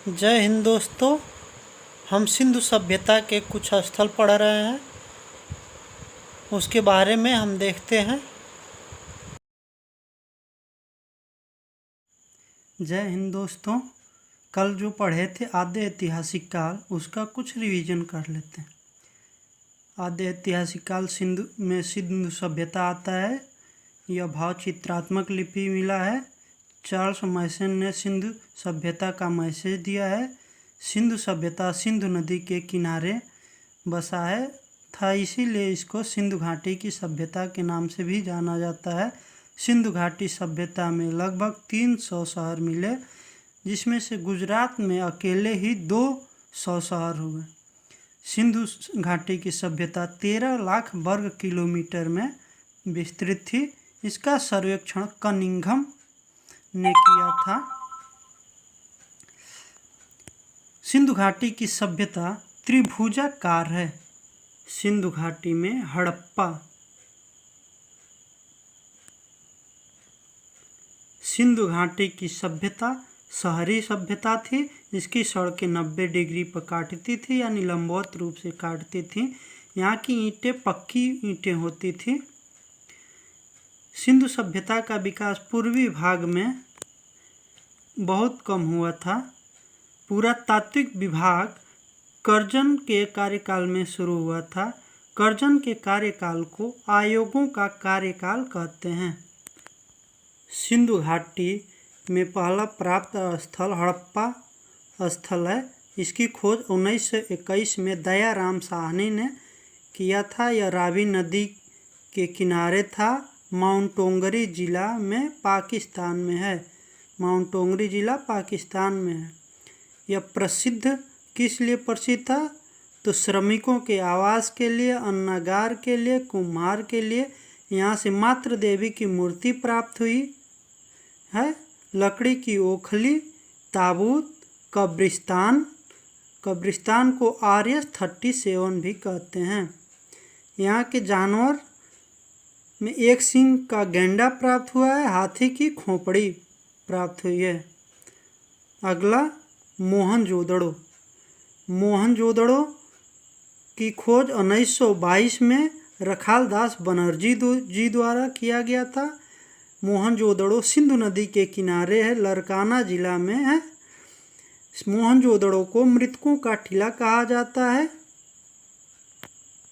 जय हिंद दोस्तों। हम सिंधु सभ्यता के कुछ स्थल पढ़ रहे हैं, उसके बारे में हम देखते हैं। जय हिंद दोस्तों, कल जो पढ़े थे आद्य ऐतिहासिक काल, उसका कुछ रिवीजन कर लेते हैं। आद्य ऐतिहासिक काल सिंधु सभ्यता आता है। यह भाव चित्रात्मक लिपि मिला है। चार्ल्स मैसन ने सिंधु सभ्यता का मैसेज दिया है। सिंधु सभ्यता सिंधु नदी के किनारे बसा है था, इसीलिए इसको सिंधु घाटी की सभ्यता के नाम से भी जाना जाता है। सिंधु घाटी सभ्यता में लगभग 300 शहर मिले, जिसमें से गुजरात में अकेले ही 200 शहर हुए। सिंधु घाटी की सभ्यता 13 लाख वर्ग किलोमीटर में विस्तृत थी। इसका सर्वेक्षण कनिंघम ने किया था। सिंधु घाटी की सभ्यता त्रिभुजाकार है। सिंधु घाटी में हड़प्पा, सिंधु घाटी की सभ्यता शहरी सभ्यता थी। इसकी सड़कें 90 डिग्री पर काटती थी, यानी लंबवत रूप से काटती थी। यहाँ की ईंटें पक्की ईंटें होती थी। सिंधु सभ्यता का विकास पूर्वी भाग में बहुत कम हुआ था। पुरातात्विक विभाग कर्जन के कार्यकाल में शुरू हुआ था। कर्जन के कार्यकाल को आयोगों का कार्यकाल कहते हैं। सिंधु घाटी में पहला प्राप्त स्थल हड़प्पा स्थल है। इसकी खोज 1921 में दयाराम साहनी ने किया था। यह रावी नदी के किनारे था। माउंटोंगरी जिला में पाकिस्तान में है। माउंटोंगरी जिला पाकिस्तान में है। यह प्रसिद्ध किस लिए प्रसिद्ध था? तो श्रमिकों के आवास के लिए, अन्नागार के लिए, कुम्हार के लिए। यहाँ से मातृ देवी की मूर्ति प्राप्त हुई है। लकड़ी की ओखली, ताबूत, कब्रिस्तान को RS-37 भी कहते हैं। यहाँ के जानवर में एक सिंह का गेंडा प्राप्त हुआ है। हाथी की खोपड़ी प्राप्त हुई है। अगला मोहनजोदड़ो। मोहनजोदड़ो की खोज 1922 में रखालदास बनर्जी जी द्वारा किया गया था। मोहनजोदड़ो सिंधु नदी के किनारे है, लरकाना जिला में है। मोहनजोदड़ो को मृतकों का टीला कहा जाता है।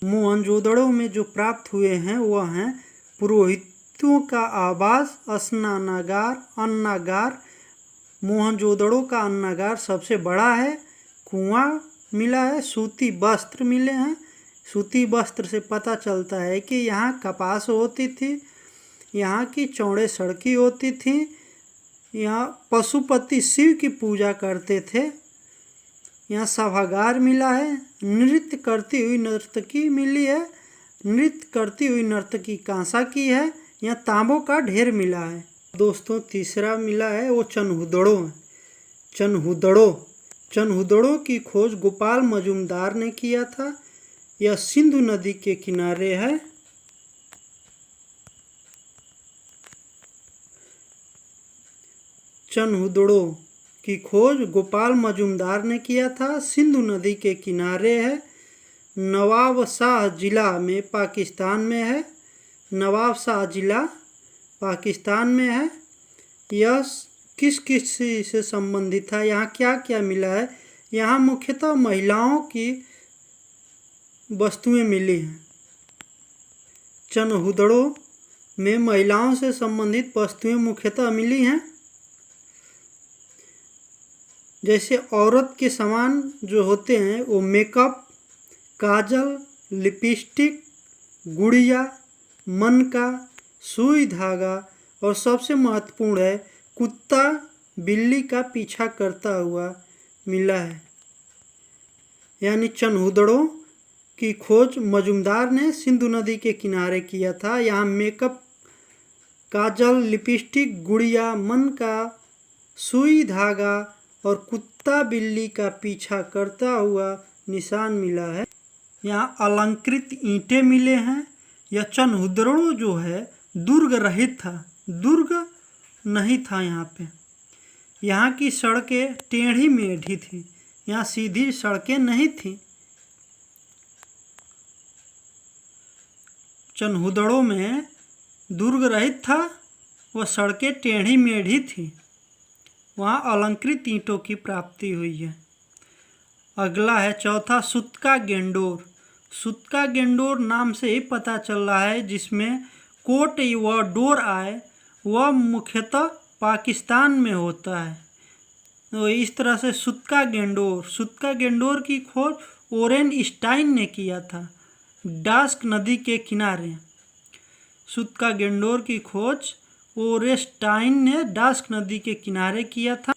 मोहनजोदड़ो में जो प्राप्त हुए हैं वह हैं पुरोहितों का आवास, स्नानागार, अन्नागार। मोहनजोदड़ो का अन्नागार सबसे बड़ा है। कुआं मिला है। सूती वस्त्र मिले हैं। सूती वस्त्र से पता चलता है कि यहाँ कपास होती थी। यहाँ की चौड़े सड़कें होती थी। यहाँ पशुपति शिव की पूजा करते थे। यहाँ सभागार मिला है। नृत्य करती हुई नर्तकी मिली है। नृत्य करती हुई नर्तकी कांसा की है। यहाँ तांबों का ढेर मिला है। दोस्तों, तीसरा मिला है वो चनहुदड़ो है। चनहुदड़ो की खोज गोपाल मजूमदार ने किया था। यह सिंधु नदी के किनारे है। चनहुदड़ो की खोज गोपाल मजूमदार ने किया था। सिंधु नदी के किनारे है। नवाब शाह जिला में पाकिस्तान में है। नवाब शाह जिला पाकिस्तान में है। यह किस से संबंधित था? यहाँ क्या क्या मिला है? यहाँ मुख्यतः महिलाओं की वस्तुएं मिली हैं। चनहुदड़ो में महिलाओं से संबंधित वस्तुएं मुख्यतः मिली हैं। जैसे औरत के सामान जो होते हैं वो मेकअप, काजल, लिपस्टिक, गुड़िया, मनका, सुई धागा और सबसे महत्वपूर्ण है कुत्ता बिल्ली का पीछा करता हुआ मिला है। यानी चनहुदड़ो की खोज मजूमदार ने सिंधु नदी के किनारे किया था। यहाँ मेकअप, काजल, लिपस्टिक, गुड़िया, मनका, सुई धागा और कुत्ता बिल्ली का पीछा करता हुआ निशान मिला है। यहाँ अलंकृत ईंटें मिले हैं। यह चनहुदड़ो जो है दुर्ग रहित था। दुर्ग नहीं था यहाँ पे। यहाँ की सड़कें टेढ़ी मेढ़ी थी, यहाँ सीधी सड़कें नहीं थी। चनहुदड़ों में दुर्ग रहित था, वह सड़कें टेढ़ी मेढ़ी थी, वहाँ अलंकृत ईंटों की प्राप्ति हुई है। अगला है चौथा, सुतका गेंडोर। सुतका गेंडोर नाम से ही पता चल रहा है, जिसमें कोट व डोर आए वह मुख्यतः पाकिस्तान में होता है। तो इस तरह से सुतका गेंडोर की खोज ओरेनस्टाइन ने किया था, डास्क नदी के किनारे। सुतका गेंडोर की खोज ओरेनस्टाइन ने डास्क नदी के किनारे किया था।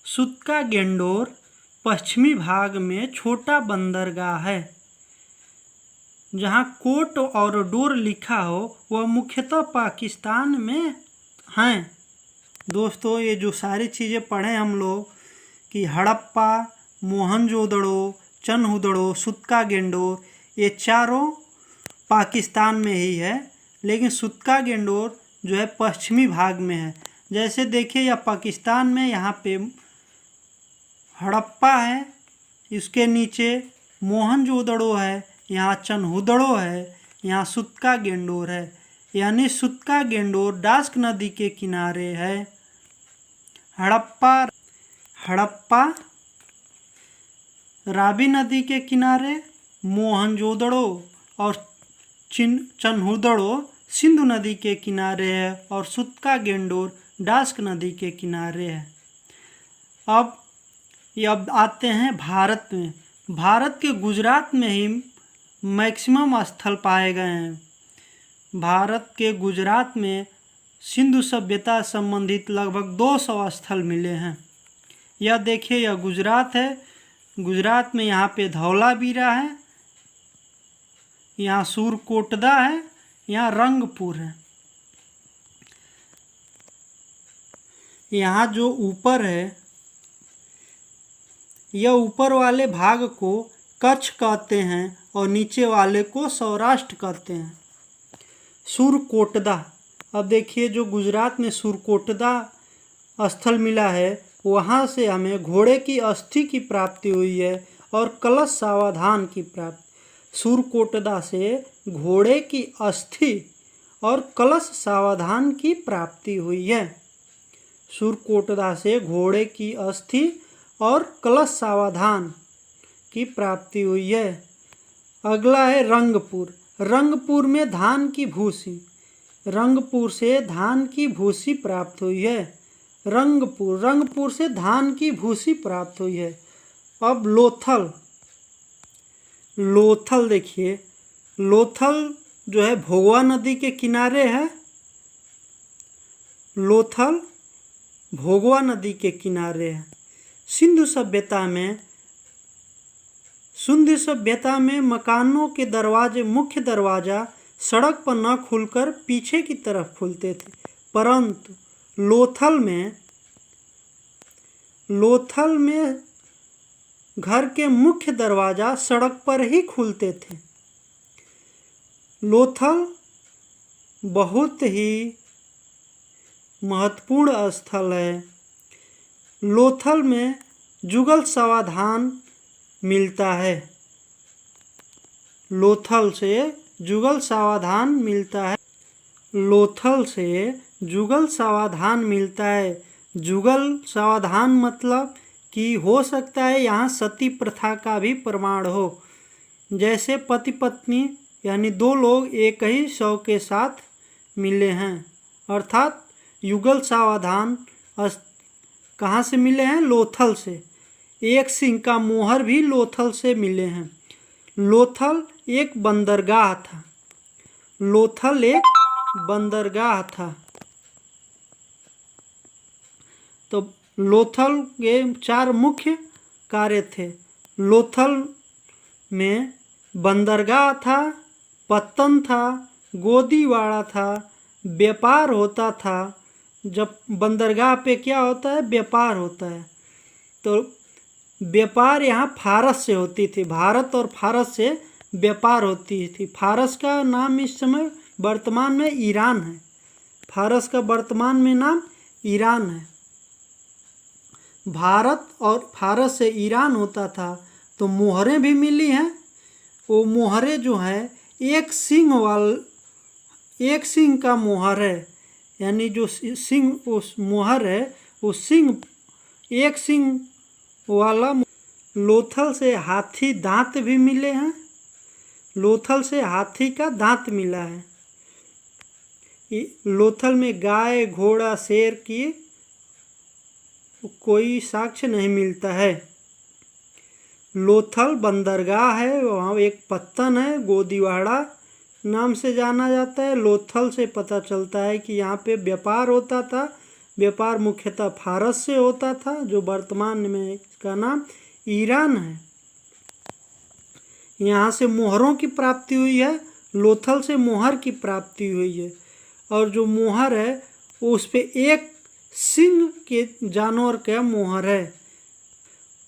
सुतका गेंडोर पश्चिमी भाग में छोटा बंदरगाह है। जहाँ कोट और डोर लिखा हो वह मुख्यतः पाकिस्तान में हैं। दोस्तों, ये जो सारी चीज़ें पढ़े हम लोग कि हड़प्पा, मोहनजोदड़ो, चनहुदड़ो, सुतका गेंडोर, ये चारों पाकिस्तान में ही है, लेकिन सुतका गेंडोर जो है पश्चिमी भाग में है। जैसे देखिए, यह पाकिस्तान में यहाँ पे हड़प्पा है, इसके नीचे मोहनजोदड़ो है, यहाँ चनहुदड़ो है, यहाँ सुतका गेंडोर है। यानी सुतका गेंडोर डास्क नदी के किनारे है। हड़प्पा रावी नदी के किनारे, मोहनजोदड़ो और चनहुदड़ो सिंधु नदी के किनारे है, और सुतका गेंडोर डास्क नदी के किनारे है। अब आते हैं भारत में। भारत के गुजरात में ही मैक्सिमम स्थल पाए गए हैं। भारत के गुजरात में सिंधु सभ्यता संबंधित लगभग 200 स्थल मिले हैं। यह देखिए, यह गुजरात है। गुजरात में यहाँ पे धौलावीरा है, यहाँ सूरकोटदा है, यहाँ रंगपुर है। यहाँ जो ऊपर है, यह ऊपर वाले भाग को कच्छ कहते हैं और नीचे वाले को सौराष्ट्र कहते हैं। सूरकोटदा, अब देखिए जो गुजरात में सूरकोटदा स्थल मिला है, वहाँ से हमें घोड़े की अस्थि की प्राप्ति हुई है और कलश सावधान की प्राप्ति। सूरकोटदा से घोड़े की अस्थि और कलश सावधान की प्राप्ति हुई है। सूरकोटदा से घोड़े की अस्थि और कलश सावधान की प्राप्ति हुई है। अगला है रंगपुर। रंगपुर में धान की भूसी, रंगपुर से धान की भूसी प्राप्त हुई है। रंगपुर से धान की भूसी प्राप्त हुई है। अब लोथल देखिए, लोथल जो है भोगवा नदी के किनारे है। लोथल भोगवा नदी के किनारे है। सिंधु सभ्यता में मकानों के दरवाजे, मुख्य दरवाज़ा सड़क पर न खुलकर पीछे की तरफ खुलते थे, परंतु लोथल में घर के मुख्य दरवाज़ा सड़क पर ही खुलते थे। लोथल बहुत ही महत्वपूर्ण स्थल है। लोथल में जुगल सावधान मिलता है। लोथल से जुगल सावधान मिलता है। लोथल से जुगल सावधान मिलता है। जुगल सावधान मतलब कि हो सकता है यहाँ सती प्रथा का भी प्रमाण हो। जैसे पति पत्नी यानी दो लोग एक ही शव के साथ मिले हैं, अर्थात युगल सावधान कहाँ से मिले हैं? लोथल से। एक सिंह का मोहर भी लोथल से मिले हैं। लोथल एक बंदरगाह था। लोथल एक बंदरगाह था। तो लोथल के 4 मुख्य कार्य थे। लोथल में बंदरगाह था, पत्तन था, गोदीवाड़ा था, व्यापार होता था। जब बंदरगाह पे क्या होता है? व्यापार होता है। तो व्यापार यहाँ फारस से होती थी। भारत और फारस से व्यापार होती थी। फारस का नाम इस समय वर्तमान में ईरान है। फारस का वर्तमान में नाम ईरान है। भारत और फारस से ईरान होता था तो मोहरें भी मिली हैं। वो मोहरें जो है एक सिंग का मोहर है, यानी जो सिंग उस मोहर है वो एक सिंग वाला। लोथल से हाथी दांत भी मिले हैं, लोथल से हाथी का दांत मिला है। लोथल में गाय घोड़ा शेर की कोई साक्ष्य नहीं मिलता है। लोथल बंदरगाह है, वहाँ एक पत्तन है गोदीवाड़ा नाम से जाना जाता है। लोथल से पता चलता है कि यहाँ पे व्यापार होता था। व्यापार मुख्यतः फारस से होता था, जो वर्तमान में इसका नाम ईरान है। यहाँ से मोहरों की प्राप्ति हुई है, लोथल से मोहर की प्राप्ति हुई है। और जो मोहर है वो उस पे एक सिंह के जानवर का मोहर है।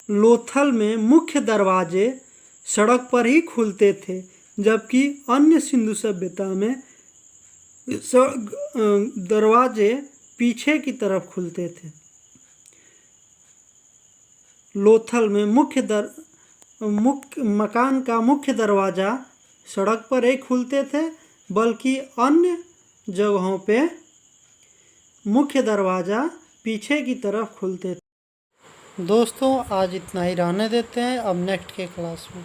लोथल में मुख्य दरवाजे सड़क पर ही खुलते थे, जबकि अन्य सिंधु सभ्यता में दरवाजे पीछे की तरफ खुलते थे। लोथल में मकान का मुख्य दरवाज़ा सड़क पर ही खुलते थे, बल्कि अन्य जगहों पे मुख्य दरवाज़ा पीछे की तरफ खुलते थे। दोस्तों आज इतना ही रहने देते हैं, अब नेक्स्ट के क्लास में